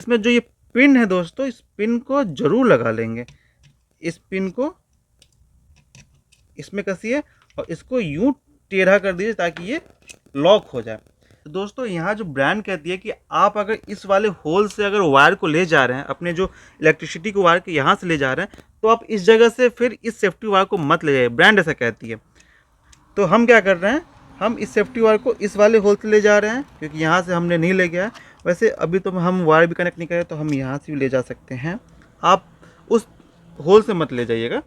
इसमें जो ये पिन है दोस्तों, इस पिन को जरूर लगा लेंगे। इस पिन को इसमें कसिए और इसको यूं टेढ़ा कर दीजिए ताकि ये लॉक हो जाए। तो दोस्तों यहाँ जो ब्रांड कहती है कि आप अगर इस वाले होल से अगर वायर को ले जा रहे हैं, अपने जो इलेक्ट्रिसिटी को वायर के यहाँ से ले जा रहे हैं, तो आप इस जगह से फिर इस सेफ्टी वायर को मत ले जाइए, ब्रांड ऐसा कहती है। तो हम क्या कर रहे हैं, हम इस सेफ्टी वायर को इस वाले होल से ले जा रहे हैं, क्योंकि यहाँ से हमने नहीं ले गया है। वैसे अभी तो हम वायर भी कनेक्ट नहीं करें तो हम यहाँ से भी ले जा सकते हैं, आप उस होल से मत ले जाइएगा।